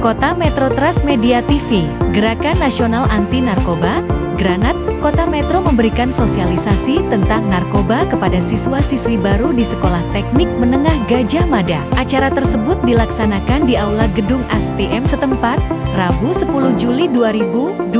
Kota Metro Transmedia TV, Gerakan Nasional Anti Narkoba, Granat, Kota Metro memberikan sosialisasi tentang narkoba kepada siswa-siswi baru di Sekolah Teknik Menengah Gajah Mada. Acara tersebut dilaksanakan di Aula Gedung ASTM setempat, Rabu 10 Juli 2025.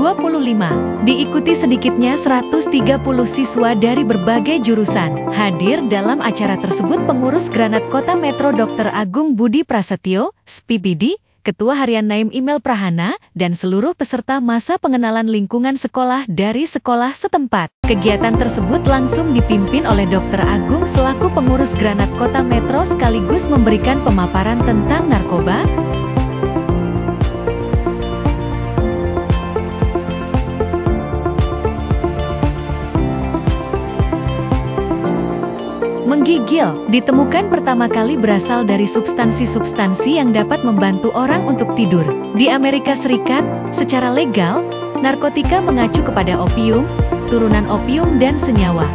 Diikuti sedikitnya 130 siswa dari berbagai jurusan. Hadir dalam acara tersebut Pengurus Granat Kota Metro Dr. Agung Budi Prasetyo, SPBD, Ketua Harian Naim Imel Prahana, dan seluruh peserta masa pengenalan lingkungan sekolah dari sekolah setempat. Kegiatan tersebut langsung dipimpin oleh Dr. Agung selaku pengurus Granat Kota Metro sekaligus memberikan pemaparan tentang narkoba, menggigil, ditemukan pertama kali berasal dari substansi-substansi yang dapat membantu orang untuk tidur. Di Amerika Serikat, secara legal, narkotika mengacu kepada opium, turunan opium dan senyawa.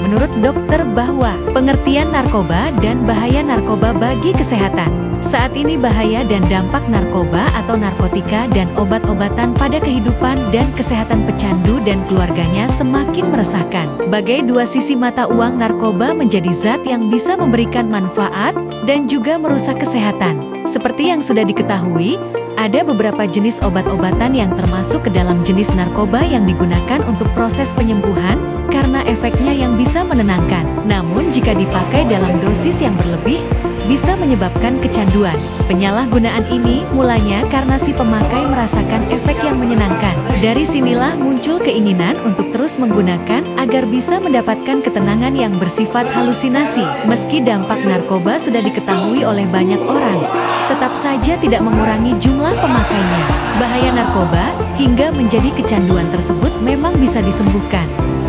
Menurut dokter bahwa pengertian narkoba dan bahaya narkoba bagi kesehatan. Saat ini bahaya dan dampak narkoba atau narkotika dan obat-obatan pada kehidupan dan kesehatan pecandu dan keluarganya semakin meresahkan. Bagai dua sisi mata uang, narkoba menjadi zat yang bisa memberikan manfaat dan juga merusak kesehatan. Seperti yang sudah diketahui, ada beberapa jenis obat-obatan yang termasuk ke dalam jenis narkoba yang digunakan untuk proses penyembuhan karena efeknya yang bisa menenangkan. Namun jika dipakai dalam dosis yang berlebih, bisa menyebabkan kecanduan. Penyalahgunaan ini mulanya karena si pemakai merasakan efek yang menyenangkan. Dari sinilah muncul keinginan untuk terus menggunakan agar bisa mendapatkan ketenangan yang bersifat halusinasi. Meski dampak narkoba sudah diketahui oleh banyak orang, tetap saja tidak mengurangi jumlah pemakainya. Bahaya narkoba hingga menjadi kecanduan tersebut memang bisa disembuhkan.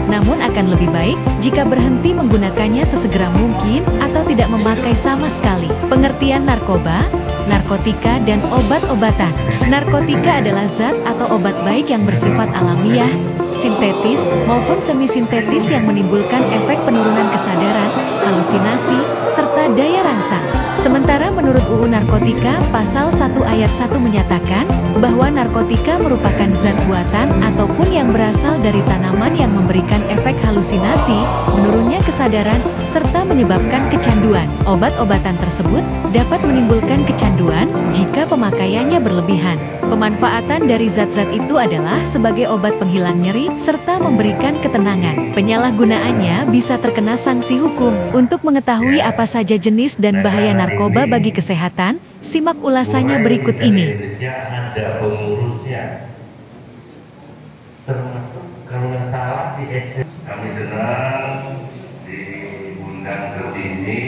Namun akan lebih baik jika berhenti menggunakannya sesegera mungkin atau tidak memakai sama sekali. Pengertian narkoba, narkotika dan obat-obatan. Narkotika adalah zat atau obat baik yang bersifat alamiah, sintetis maupun semi-sintetis yang menimbulkan efek penurunan kesadaran, halusinasi, serta daya rangsang. Sementara menurut UU Narkotika Pasal 1 Ayat 1 menyatakan bahwa narkotika merupakan zat buatan ataupun yang berasal dari tanaman yang memberikan efek halusinasi, menurunnya kesadaran, serta menyebabkan kecanduan. Obat-obatan tersebut dapat menimbulkan kecanduan jika pemakaiannya berlebihan. Pemanfaatan dari zat-zat itu adalah sebagai obat penghilang nyeri serta memberikan ketenangan. Penyalahgunaannya bisa terkena sanksi hukum. Untuk mengetahui apa saja jenis dan bahaya narkoba bagi kesehatan, simak ulasannya berikut ini. Ada pengurusnya, termasuk kalau nggak salah di SD. Kami senang diundang ke sini.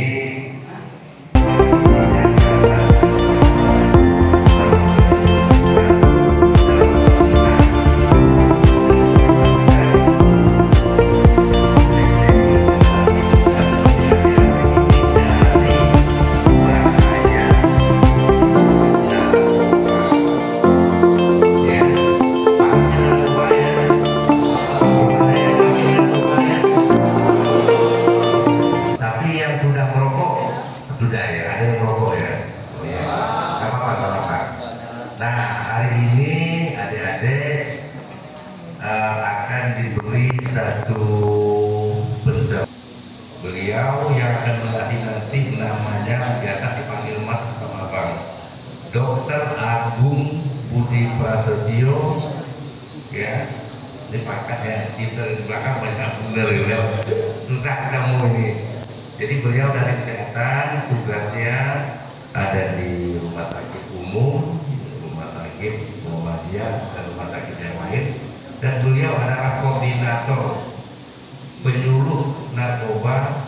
Nah, hari ini adik-adik akan diberi satu benda. Beliau yang akan melatih nanti namanya biasa dipanggil Mas sama Bang, Dr. Agung Budi Prasetyo, ya. Ini pangkat ya, kita di belakang banyak bener ya, susah ketemu ini. Jadi beliau dari kesehatan, tugasnya ada di rumah sakit umum, Muhammadiyah dan rumah sakit yang lain, dan beliau adalah koordinator penyuluh narkoba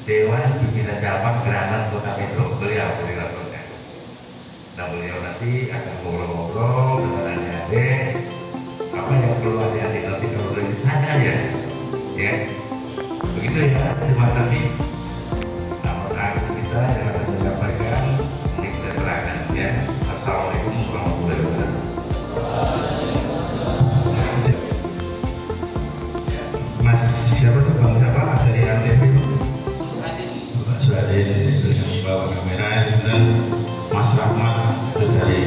Dewan Pimpinan Cabang Granat Kota Metro. Beliau koordinatornya. Nah, beliau nanti akan ngobrol-ngobrol dengan adik-adik, apa yang perlu adik-adik nanti kalau boleh ditanya ya, begitu ya. Terima kasih. Nama kita yang akan menyampaikan ini kita serahkan ya. Assalamualaikum warahmatullahi wabarakatuh. Mas siapa tuh, Bang siapa? Dari ATV Pak Suhadin yang bawa kamera, dan Mas Rahmat dari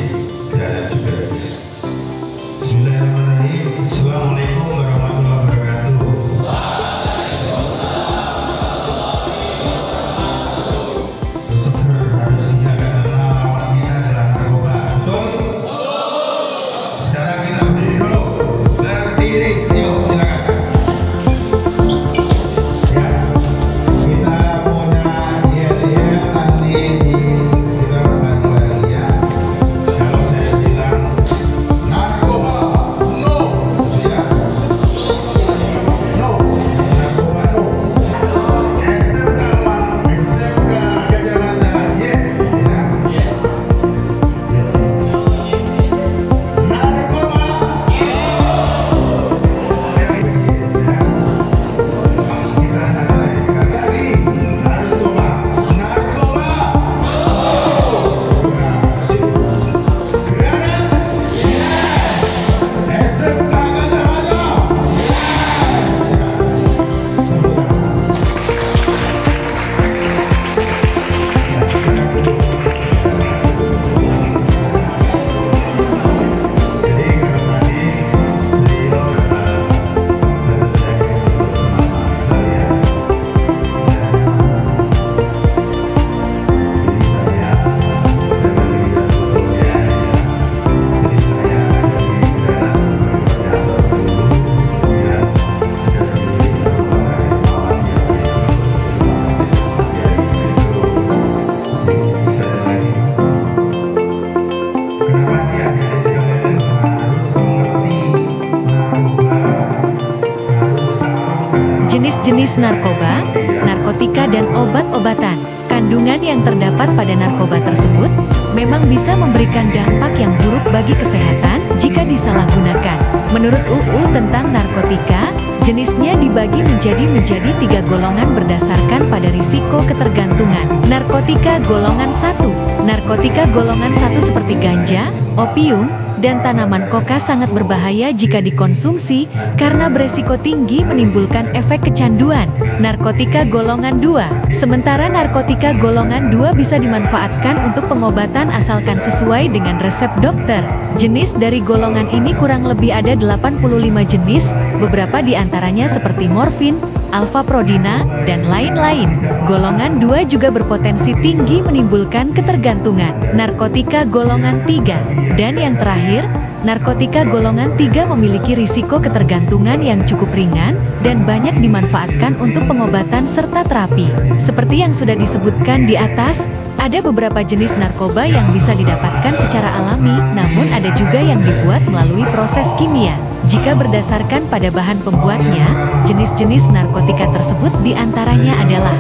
jenis narkoba, narkotika dan obat-obatan. Kandungan yang terdapat pada narkoba tersebut memang bisa memberikan dampak yang buruk bagi kesehatan jika disalahgunakan. Menurut UU tentang narkotika, jenisnya dibagi menjadi 3 golongan berdasarkan pada risiko ketergantungan. Narkotika golongan 1. Narkotika golongan 1 seperti ganja, opium, dan tanaman koka sangat berbahaya jika dikonsumsi karena beresiko tinggi menimbulkan efek kecanduan. Narkotika golongan 2. Sementara narkotika golongan 2 bisa dimanfaatkan untuk pengobatan asalkan sesuai dengan resep dokter. Jenis dari golongan ini kurang lebih ada 85 jenis, beberapa di antaranya seperti morfin, alfa-prodina, dan lain-lain. Golongan 2 juga berpotensi tinggi menimbulkan ketergantungan. Narkotika golongan 3. Dan yang terakhir, narkotika golongan 3 memiliki risiko ketergantungan yang cukup ringan dan banyak dimanfaatkan untuk pengobatan serta terapi. Seperti yang sudah disebutkan di atas, ada beberapa jenis narkoba yang bisa didapatkan secara alami, namun ada juga yang dibuat melalui proses kimia. Jika berdasarkan pada bahan pembuatnya, jenis-jenis narkotika tersebut diantaranya adalah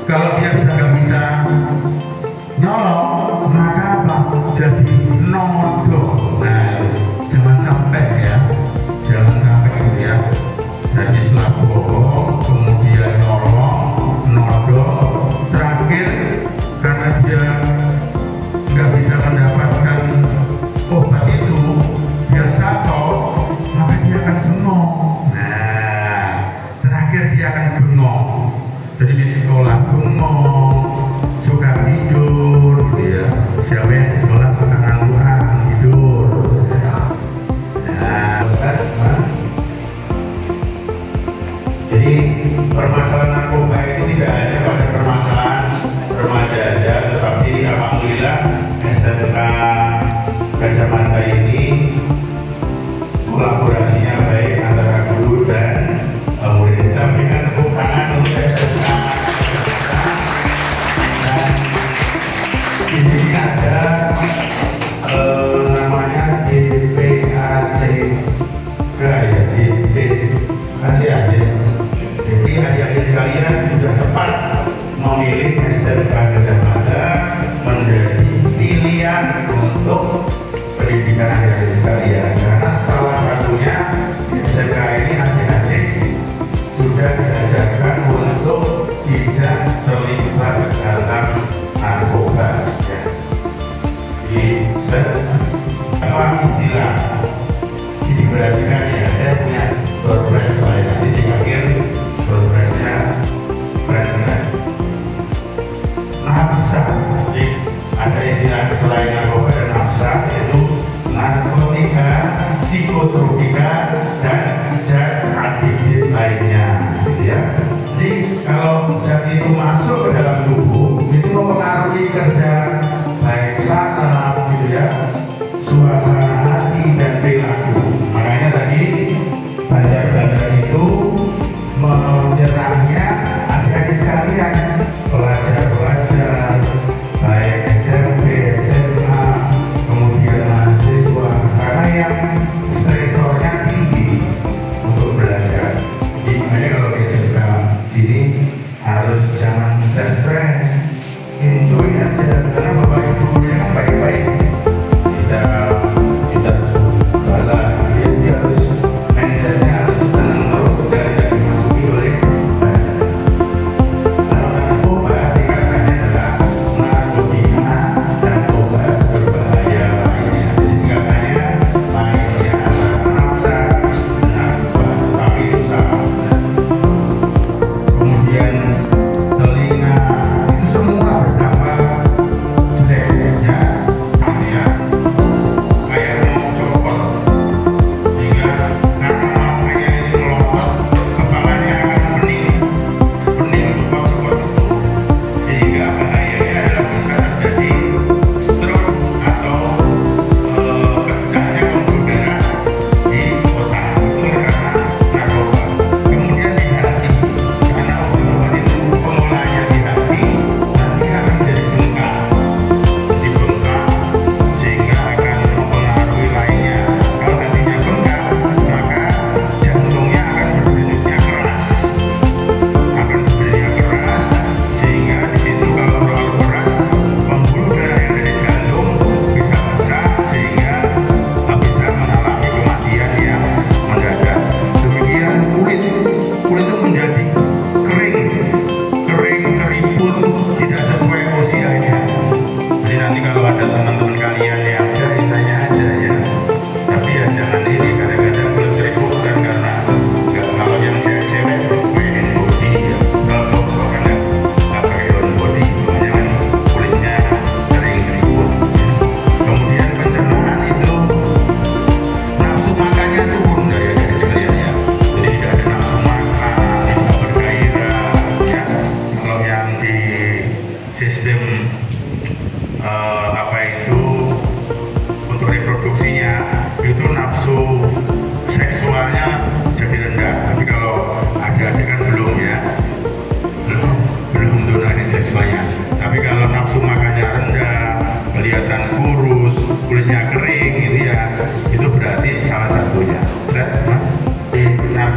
kalau dia sudah nggak bisa nyolong, maka apa? Jadi nodong. Nah, jangan sampai ya, jangan sampai gitu ya. Jadi setelah bohong, kemudian nyolong, nodong, terakhir karena dia nggak bisa mendapatkan obat itu, dia sakau, maka dia akan bengong. Nah, terakhir dia akan bengong. Jadi di sekolah bengong, suka tidur gitu ya. Siapa yang di sekolah suka ngantukan tidur. Nah, jadi permasalahan narkoba itu tidak hanya pada permasalahan remaja saja, tetapi alhamdulillah SMK Gajah Mada ini kolaborasinya baik antara guru dan murid. Kita berikan tepuk tangan untuk SMK.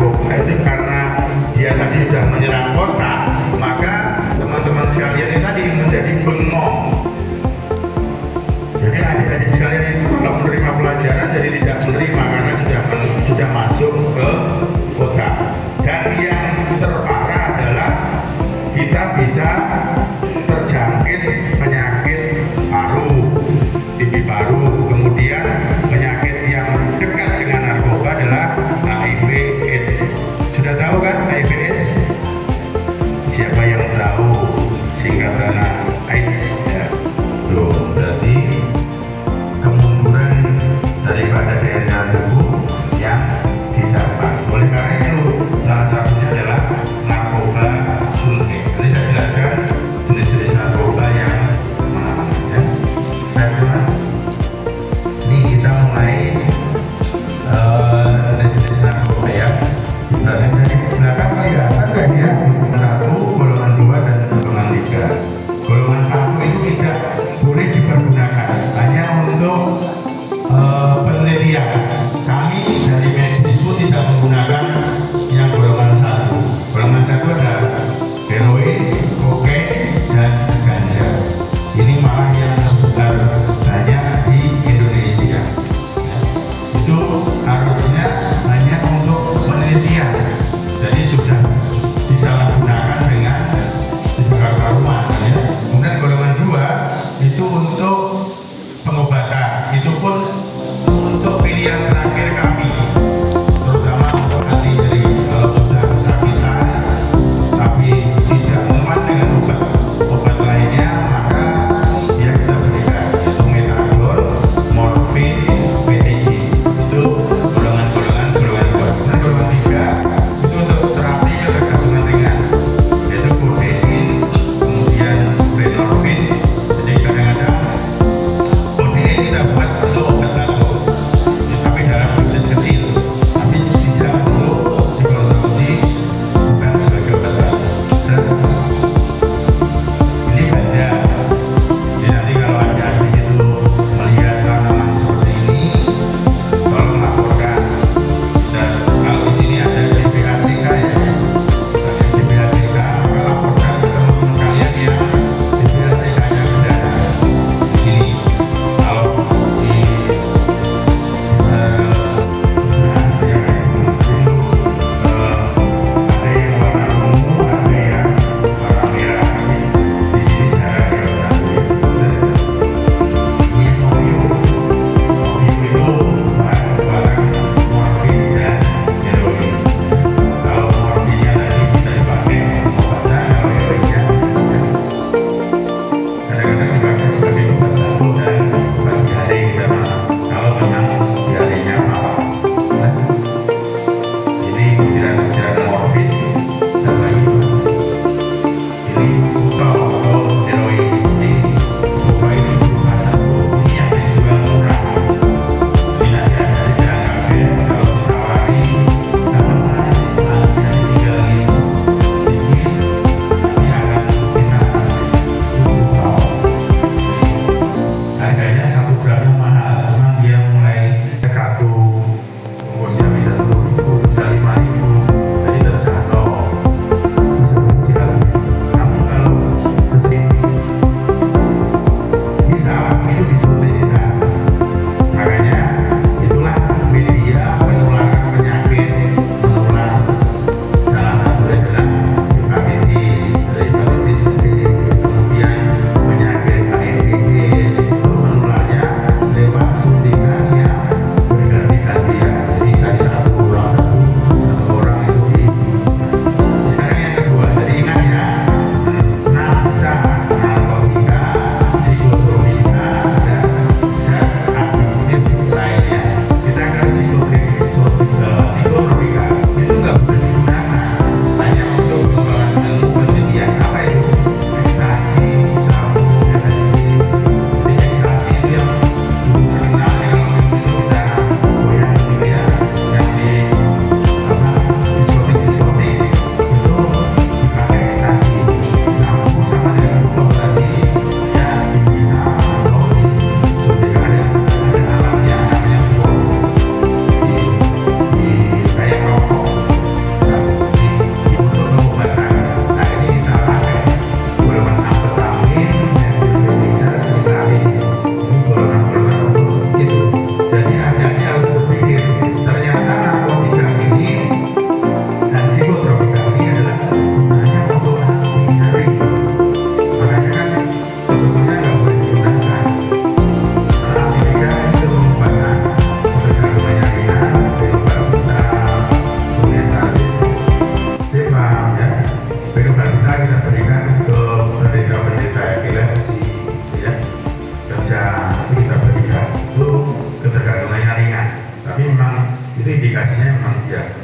narkoba itu karena dia tadi sudah menyerang kota, maka teman-teman sekalian ini tadi menjadi bengong. Jadi adik-adik sekalian itu kalau menerima pelajaran jadi tidak menerima karena sudah masuk ke kota. Dan yang terparah adalah kita bisa terjangkit penyakit paru, TB paru. Kemudian penyakit yang dekat dengan narkoba adalah HIV/AIDS. Sudah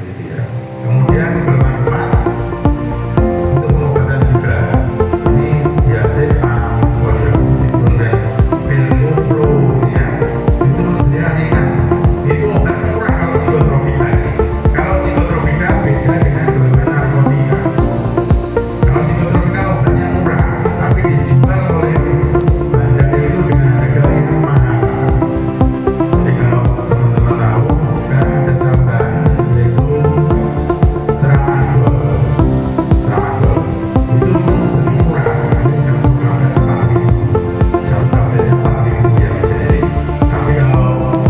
gitu ya. Kemudian bermanfaat untuk pengobatan juga. Ini biasa ilmu pro ya, itu sebenarnya ringan. Itu obat murah kalau psikotropika. Kalau psikotropika beda dengan obat narkotika. Kalau psikotropika obatnya murah, tapi dijual oleh bandar itu dengan harga yang mahal. Jadi kalau teman-teman tahu, kan ada tambahan yaitu tramadol. Tramadol itu lebih murah, ini yang murah paling satu tabletnya paling ya jadi. Tapi kalau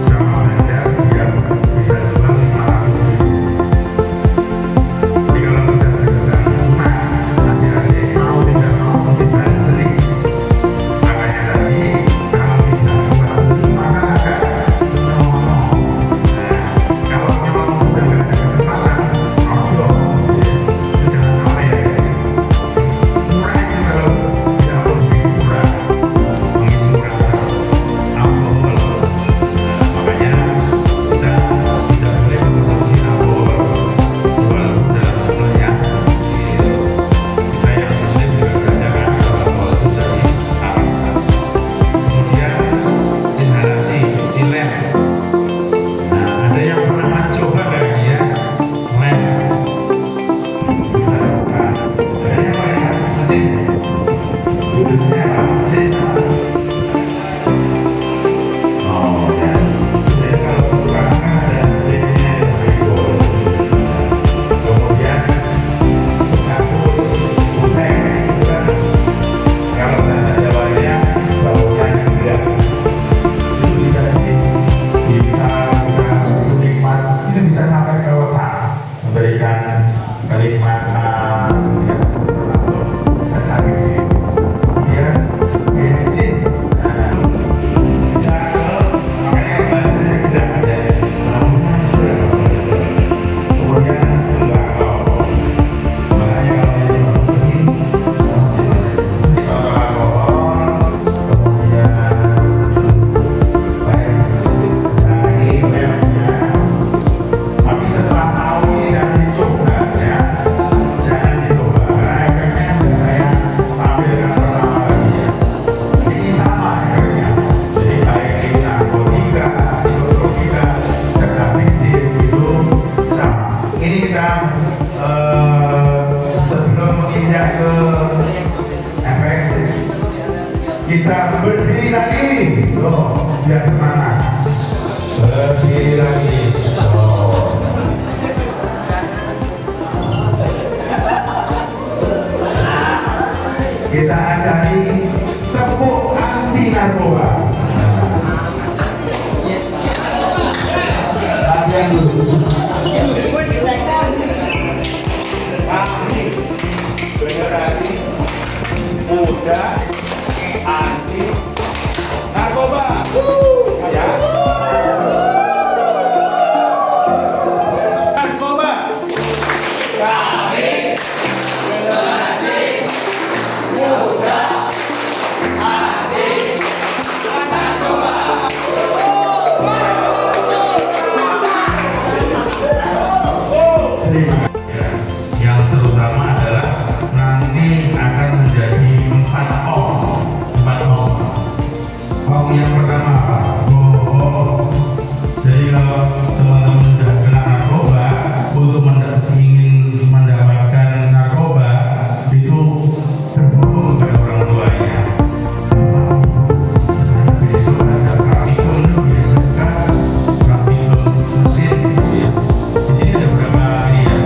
sama bandar dia bisa jual 500.000. Jadi kalau sudah terdekat rumah, hati-hati mau tidak mau kita beli. Makanya tadi kalau bisa jual beli maka akan nyolong. Kalau nyolong udah nggak ada kesempatan, odol, itu jangan sampai. Murah itu kalau tidak lebih murah, memicu rasa alkohol. Makanya kita tidak boleh mengkonsumsi alkohol walaupun dalam jumlahnya kecil. Kita yang muslim juga belajarkan kalau alkohol itu jadi haram. Kemudian inhalasi, lem. Nah, ada yang pernah mencoba nggak ini ya? Lem. Bisa dibuka. Ada yang pakai mesin. Duduknya mesin. Oh ya. Jadi kalau buka ada mesinnya berikut. Kemudian menghapus utang, kan? Kalau bahasa Jawanya baunya juga itu bisa nikmat, itu bisa sampai ke otak, memberikan kenikmatan yang termasuk senang. Kemudian bensin, bisa ke makanya bahannya tidak ada, namun sudah. Kemudian tembakau, makanya kalau ini masuk ini alkohol, kemudian baik. Nah ini lemnya. Tapi setelah tahu ini jangan dicoba ya, jangan dicoba karena efeknya udah saya tampilkan pertama tadi ya. Ini sama efeknya. Jadi baik ini narkotika, psikotropika, sedaktif itu sama. Ini kita sebelum menginjak ke efek, kita berdiri lagi, biar semangat. Berdiri lagi. Kita ajari tepuk anti narkoba. Latihan dulu. Kami generasi muda anti narkoba. Ya. Narkoba. Kami generasi muda anti narkoba. Yang terutama adalah nanti akan menjadi 4 om. Om yang pertama apa? Bohong. Jadi kalau teman-teman sudah kena narkoba, untuk ingin mendapatkan narkoba itu berbohong pada orang tuanya. Besok ada praktikum itu biasa kan, praktikum mesin. Di sini ada berapa ini ya?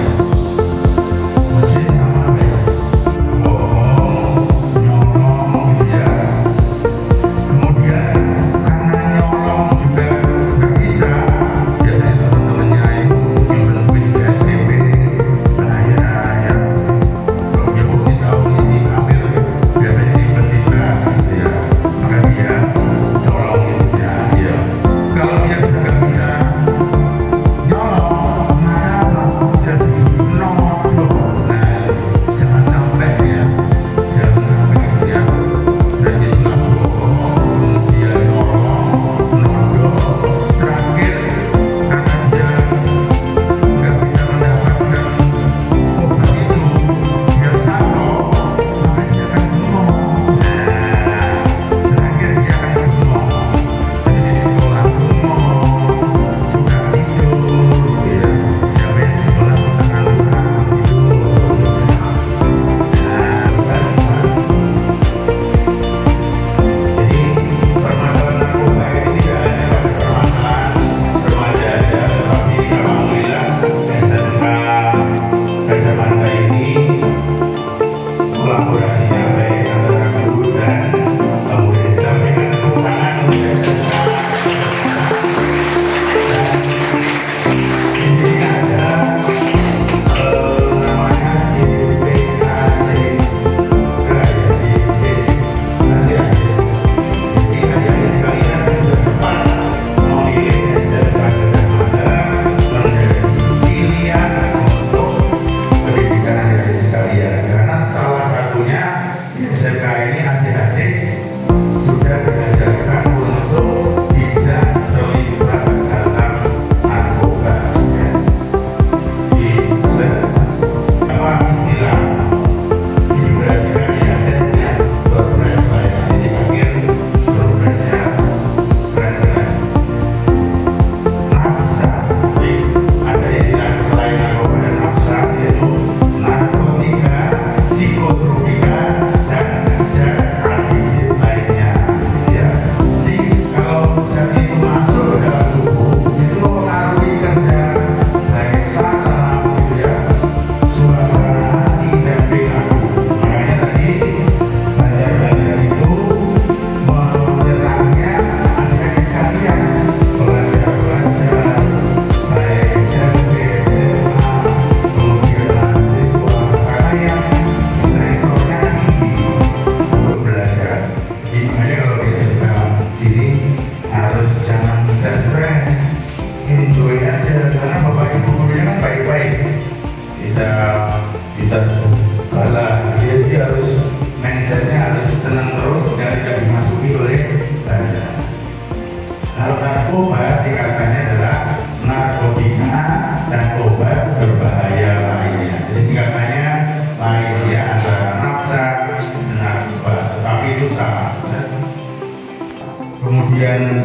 kemudian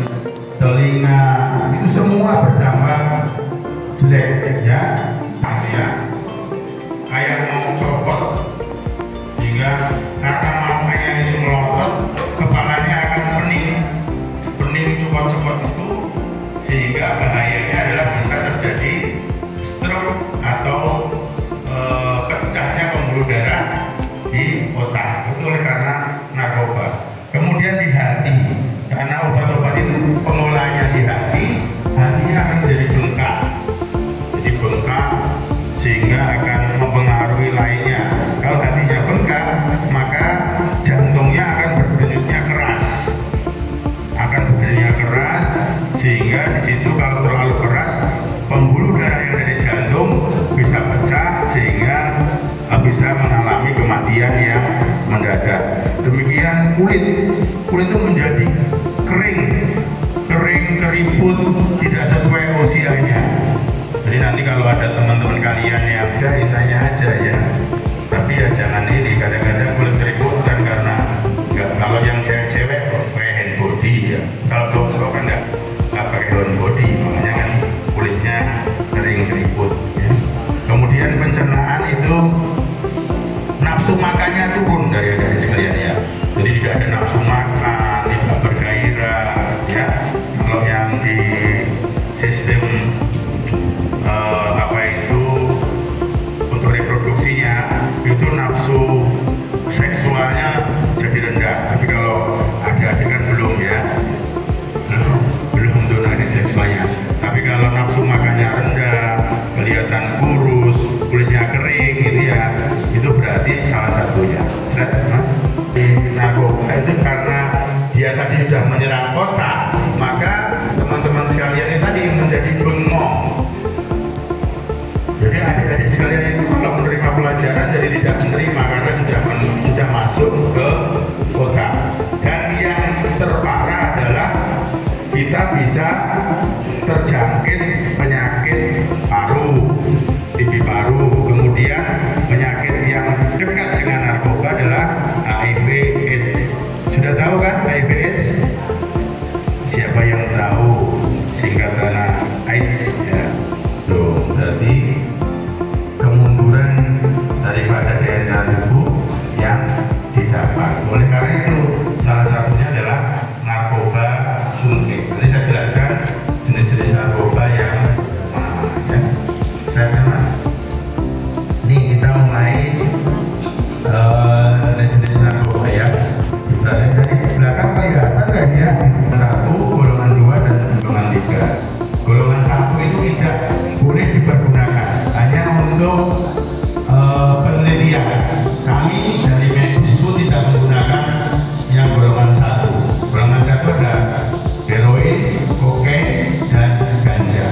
telinga, itu semua berdampak jelek ya, kayak mau copot, sehingga karena matanya itu melotot, kepalanya akan pening copot-copot itu, sehingga bahayanya adalah bisa terjadi stroke atau pecahnya pembuluh darah di otak, itu oleh karena narkoba. Kemudian di hati, karena obat-obat itu pengolahannya di hati, hatinya akan menjadi bengkak, sehingga akan mempengaruhi lainnya. Kalau hatinya bengkak, maka jantungnya akan berdenyutnya keras, sehingga di situ kalau terlalu keras, pembuluh darah yang dari jantung bisa pecah, sehingga bisa mengalami kematian yang mendadak. Demikian kulit itu menjadi kering, keriput, tidak sesuai usianya. Jadi nanti kalau ada teman-teman kalian yang tanya aja ya, tapi ya jangan ini, kadang-kadang kulit keriput kan karena kalau yang cewek pakai hand body ya, kalau cowok kan nggak pakai hand body, makanya kan kulitnya kering keriput ya. Kemudian pencernaan itu nafsu makannya turun dari adik sekalian ya, jadi tidak ada nafsu makan, tidak bergairah ya. Kalau yang di sistem untuk reproduksinya itu nafsu seksualnya jadi rendah, tapi kalau adik-adik kan belum ya, belum untuk nafsu seksualnya. Tapi kalau nafsu makannya rendah, kelihatan kurus, kulitnya kering gitu ya, itu berarti salah satunya. Narkoba itu karena dia tadi sudah menyerang otak, maka teman-teman sekalian ini tadi menjadi bengong. Jadi adik-adik sekalian itu kalau menerima pelajaran jadi tidak menerima karena sudah masuk ke otak. Dan yang terparah adalah kita bisa terjangkit penyakit paru, TB paru. Kemudian penyakit yang dekat dengan narkoba adalah HIV/AIDS. Sudah tahu kan HIV/AIDS? Siapa yang tahu singkatan AIDS ya? Tuh, berarti kemunduran daripada DNA tubuh yang didapat. Oleh karena itu, salah satunya adalah narkoba suntik. Nanti saya jelaskan jenis-jenis narkoba yang mana-mana ya. Mas. Ini kita mulai jenis-jenis narkoba ya. Kita lihat dari belakang kelihatan kan ya, 1, golongan 2 dan golongan 3. Golongan 1 itu tidak boleh dipergunakan, hanya untuk penelitian. Kami dari medis pun tidak menggunakan yang golongan 1. Golongan 1 ada heroin, kokain, dan ganja.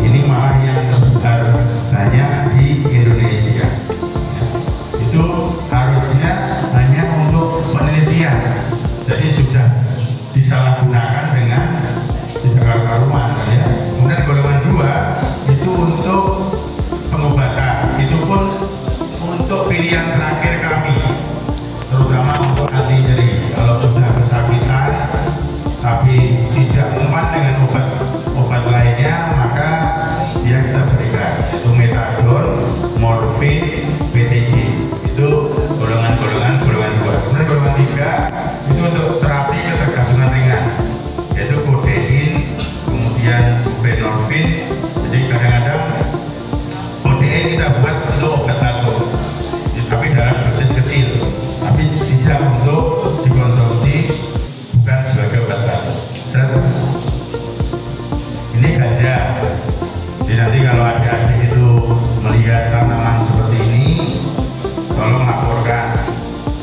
Ini malah yang terbesar banyak di Indonesia. Itu harusnya hanya untuk penelitian, jadi sudah disalahgunakan dengan tidak karu-karuan ya. Kemudian golongan 2 itu untuk pengobatan, itu pun untuk pilihan terakhir kami, terutama untuk anti nyeri. Kalau sudah kesakitan tapi tidak mempan dengan obat lainnya, maka dia kita berikan itu metadon, morfin, PTG. Itu golongan 2. Kemudian golongan 3 itu untuk terapi ketergantungan ringan, yaitu kodein, kemudian buprenorfin. Jadi kadang-kadang kodein kita buat untuk obat batuk, tapi dalam dosis kecil, tapi tidak untuk dikonsumsi, bukan sebagai obat batuk. Ini ganja. Jadi nanti kalau adik-adik itu melihat tanaman seperti ini, tolong laporkan.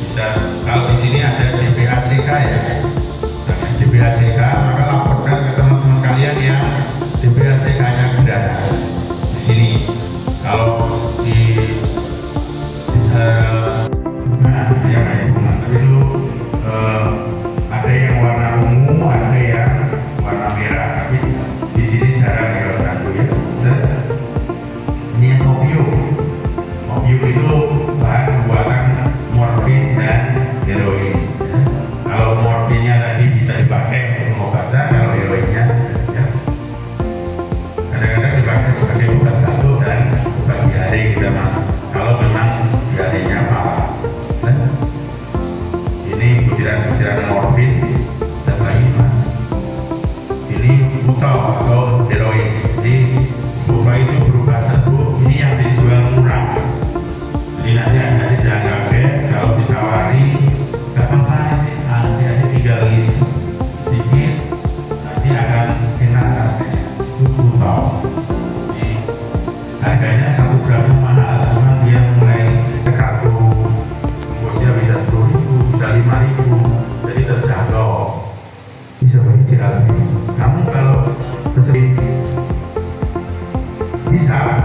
Bisa, kalau di sini ada DPACK ya, DPACK, maka laporkan ke teman-teman kalian yang DPACK-nya rendah di sini. Kalau di ya kayak itu ada yang warna ungu, ada yang warna merah, tapi di sini jarang ya satu ya. Ini yang opium itu bahan buatan morfin dan heroin. Kalau morfinnya tadi bisa dipakai untuk pengobatan,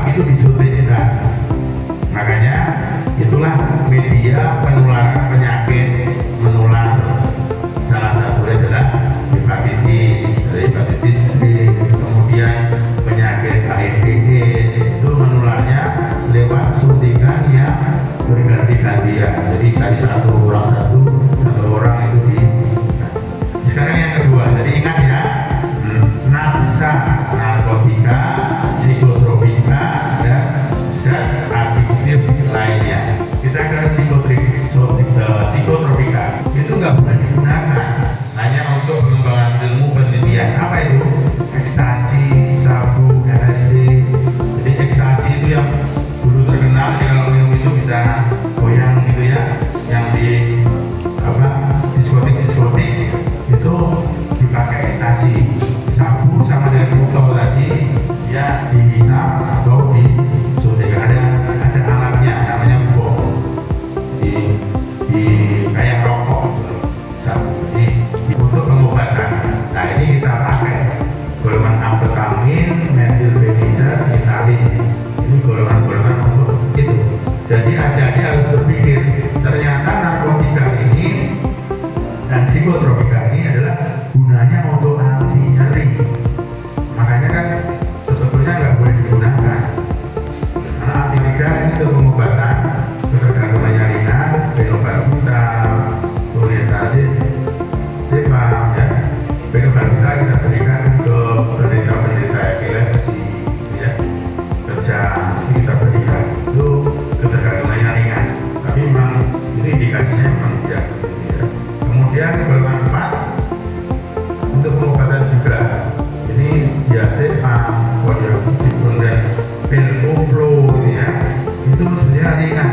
itu disuntikkan. Makanya itulah media penularan penyakit menular. Salah satunya adalah hepatitis, hepatitis B, kemudian penyakit HIV/AIDS itu menularnya lewat suntikan yang berganti-gantian. Jadi dari satu orang itu di. Sekarang yang kedua, jadi ingat ya, nafsa, narkotika, psikotropika, dan zat adiktif lainnya. Kita ke psikotropika itu nggak boleh digunakan hanya untuk pengembangan ilmu penelitian. Apa itu? Ekstasi, sabu, LSD. Jadi ekstasi itu yang dulu terkenal, kalau minum itu bisa goyang gitu ya, yang di diskotik itu dipakai ekstasi. Sabu sama dengan botol tadi ya dihisap atau disuntikkan. Ada alatnya namanya bom di kayak rokok sabu. Untuk pengobatan. Nah ini kita pakai golongan amfetamin, metilbenida, ritalin. Ini golongan-golongan untuk itu. Jadi adik-adik harus berpikir, ternyata narkotika ini dan psikotropika ini adalah gunanya untuk anti nyeri. Makanya kan sebetulnya nggak boleh digunakan. Karena anti nyeri ini untuk pengobatan ketergantungan ringan, fenobarbital, orientasi, sebab ya fenobarbital kita berikan untuk penderita epilepsi, ya, kejang, kita berikan itu ketergantungannya ringan. Tapi memang ini indikasinya memang tidak. Kemudian golongan 4 untuk pengobatan juga. Ini diazepam, kodamicin, dan peloplo ya. Itu sebenarnya ringan.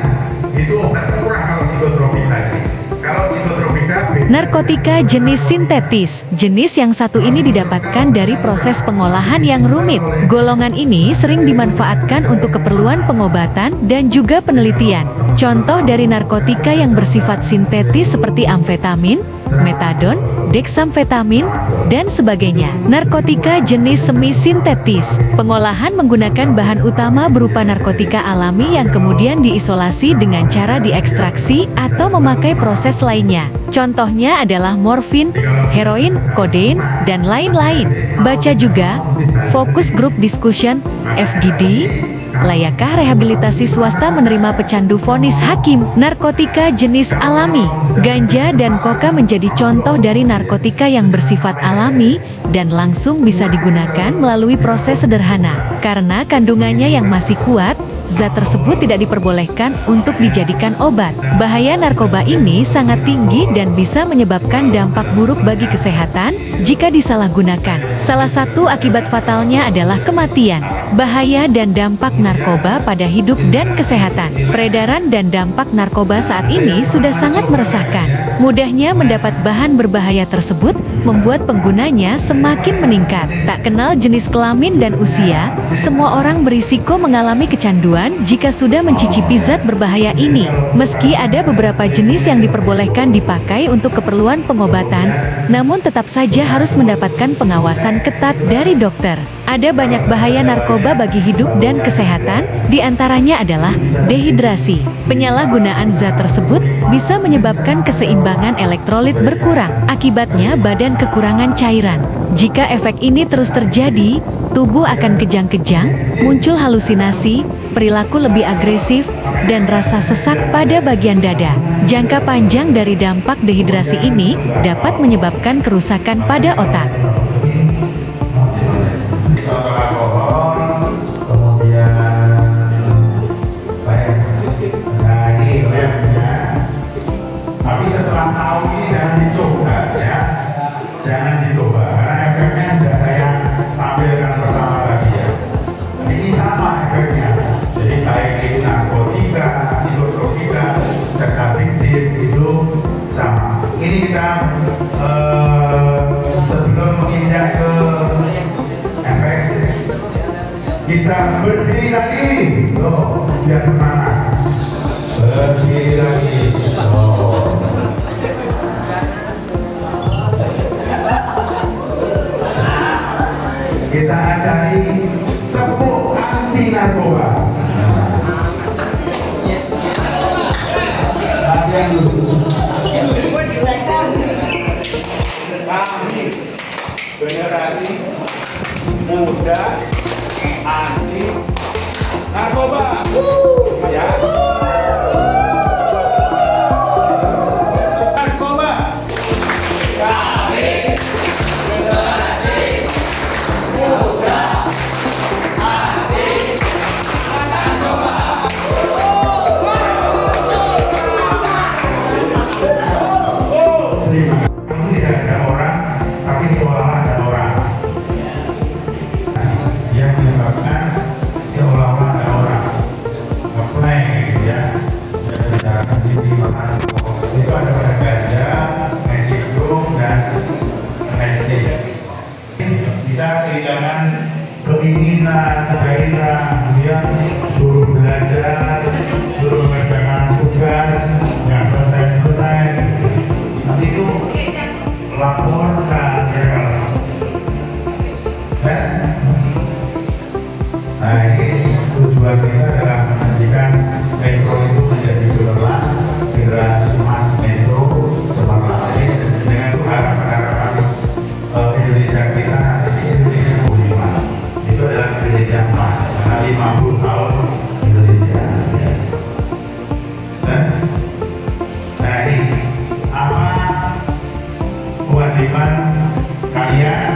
Itu obat murah kalau psikotropika ini. Kalau psikotropika narkotika jenis sintetis. Jenis yang satu ini didapatkan dari proses pengolahan yang rumit. Golongan ini sering dimanfaatkan untuk keperluan pengobatan dan juga penelitian. Contoh dari narkotika yang bersifat sintetis seperti amfetamin, metadon, deksamfetamin, dan sebagainya. Narkotika jenis semi-sintetis. Pengolahan menggunakan bahan utama berupa narkotika alami yang kemudian diisolasi dengan cara diekstraksi atau memakai proses lainnya. Contohnya adalah morfin, heroin, kodein, dan lain-lain. Baca juga Focus Group Discussion, FGD, layakkah rehabilitasi swasta menerima pecandu vonis hakim? Narkotika jenis alami. Ganja dan koka menjadi contoh dari narkotika yang bersifat alami dan langsung bisa digunakan melalui proses sederhana. Karena kandungannya yang masih kuat, zat tersebut tidak diperbolehkan untuk dijadikan obat. Bahaya narkoba ini sangat tinggi dan bisa menyebabkan dampak buruk bagi kesehatan jika disalahgunakan. Salah satu akibat fatalnya adalah kematian. Bahaya dan dampak narkoba pada hidup dan kesehatan. Peredaran dan dampak narkoba saat ini sudah sangat meresahkan. Mudahnya mendapat bahan berbahaya tersebut membuat penggunanya semakin meningkat. Tak kenal jenis kelamin dan usia, semua orang berisiko mengalami kecanduan jika sudah mencicipi zat berbahaya ini. Meski ada beberapa jenis yang diperbolehkan dipakai untuk keperluan pengobatan, namun tetap saja harus mendapatkan pengawasan ketat dari dokter. Ada banyak bahaya narkoba bagi hidup dan kesehatan, diantaranya adalah dehidrasi. Penyalahgunaan zat tersebut bisa menyebabkan keseimbangan elektrolit berkurang. Akibatnya badan kekurangan cairan. Jika efek ini terus terjadi, tubuh akan kejang-kejang, muncul halusinasi, perilaku lebih agresif, dan rasa sesak pada bagian dada. Jangka panjang dari dampak dehidrasi ini dapat menyebabkan kerusakan pada otak. Tapi setelah tahu ini jangan dicoba ya, jangan dicoba karena efeknya tidak saya tampilkan bersama tadi ya. Ini sama efeknya, jadi baik itu narkotika, psikotropika, dan adiktif itu sama. Ini kita sebelum menginjak ke efek, kita berdiri lagi, loh, biar semangat. Berdiri lagi. Kita ajari tepuk anti narkoba. narkoba. Latihan dulu. Kami generasi muda anti narkoba. Ya. Narkoba. Kami generasi muda anti narkoba. Tidak ada orang, tapi seolah ada orang yang menyebabkan seolah-olah ada orang ngeplay gitu ya. Bicarakan diri makan itu ada pada ganja, mesidum dan LSD. Bisa kehilangan keinginan, gairah, dia suruh belajar, suruh mengerjakan tugas, nggak selesai. Nanti itu laporkan ya. Nah ini tujuan kita adalah menjadikan Metro itu menjadi gemerlap generasi emas Metro Cemerlang. Dengan itu harapan Indonesia kita nanti Indonesia 25 itu adalah Indonesia emas karena 50 tahun Indonesia. Nah ini apa kewajiban kalian?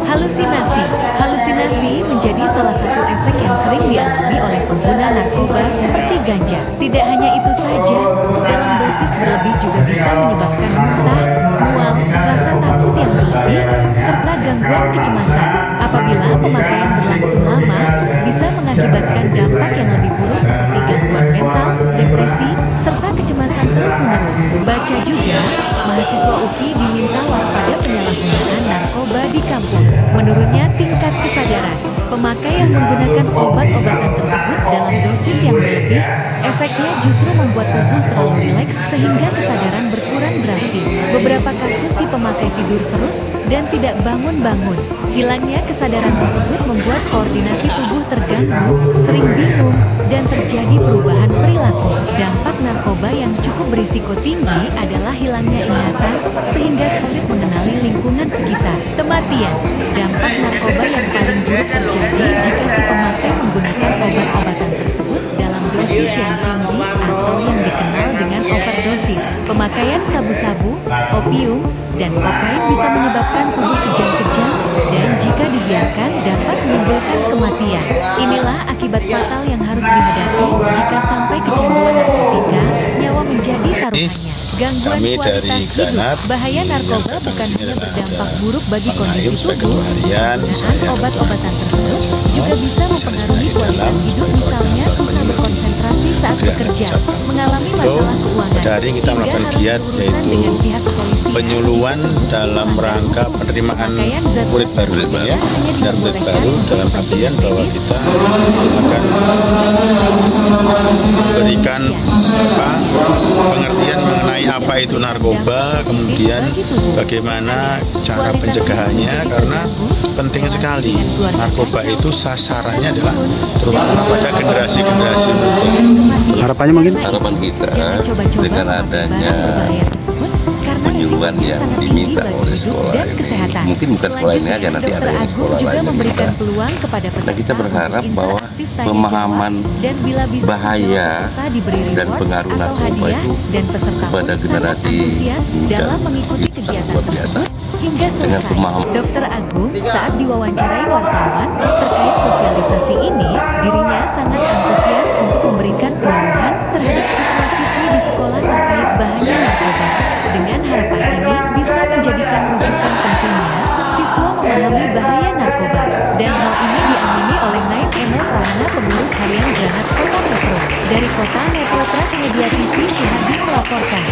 Halusinasi. Halusinasi menjadi salah satu efek yang sering dialami oleh pengguna narkoba seperti ganja. Tidak hanya itu saja, dalam dosis berlebih juga bisa menyebabkan muntah, mual, rasa takut yang berlebih, serta gangguan kecemasan. Apabila pemakaian berlangsung lama, bisa mengakibatkan dampak yang lebih buruk seperti gangguan mental, depresi, serta kecemasan terus-menerus. Baca juga, mahasiswa UPI diminta waspada penyalahgunaan narkoba di kampus. Menurutnya, tingkat kesadaran pemakai yang menggunakan obat-obatan tersebut dalam dosis yang berlebih, efeknya justru membuat tubuh terlalu rileks sehingga kesadaran berkurang drastis. Beberapa kasus si pemakai tidur terus dan tidak bangun-bangun. Hilangnya kesadaran tersebut membuat koordinasi tubuh terganggu, sering bingung, dan terjadi perubahan perilaku. Dampak narkoba yang cukup berisiko tinggi adalah hilangnya ingatan, sehingga sulit mengenali lingkungan sekitar. Kematian. Dampak narkoba yang paling buruk terjadi jika si pemakai menggunakan obat-obatan tersebut dalam dosis yang tinggi atau yang dikenal dengan overdosis. Pemakaian sabu-sabu, opium, dan kokain bisa menyebabkan tubuh kejang-kejang dan jika dibiarkan dapat menimbulkan kematian. Inilah akibat fatal yang harus dihadapi jika sampai kecanduan narkotika, nyawa menjadi taruhannya. Gangguan kualitas hidup. Bahaya narkoba bukan hanya berdampak buruk bagi kondisi tubuh, penggunaan obat-obatan tersebut juga bisa mempengaruhi kualitas hidup, misalnya susah berkonsentrasi saat bekerja, mengalami masalah keuangan, Dari kita melakukan giat yaitu penyuluhan dalam rangka penerimaan murid baru ya, dan murid baru dalam artian bahwa kita akan memberikan pengertian mengenai apa itu narkoba, kemudian bagaimana cara pencegahannya, karena penting sekali narkoba itu sasarannya adalah terutama pada generasi-generasi muda. Harapannya mungkin? Harapan kita dengan adanya penyuluhan yang diminta oleh sekolah ini, mungkin bukan sekolah ini aja, nanti ada yang sekolah lain juga. Nah, kita berharap bahwa pemahaman bahaya dan pengaruh narkoba itu kepada generasi muda itu sangat luar biasa. Hingga selesai, Dr. Agung saat diwawancarai wartawan terkait sosialisasi ini, dirinya sangat antusias untuk memberikan penyuluhan terhadap siswa-siswi di sekolah terkait bahaya narkoba. Dengan harapan ini bisa menjadikan rujukan pentingnya siswa memahami bahaya narkoba. Dan hal ini diamini oleh Naib Enol Prana, pengurus harian Granat Kota Metro. Dari Kota Metro Transmedia TV, Syahadi melaporkan.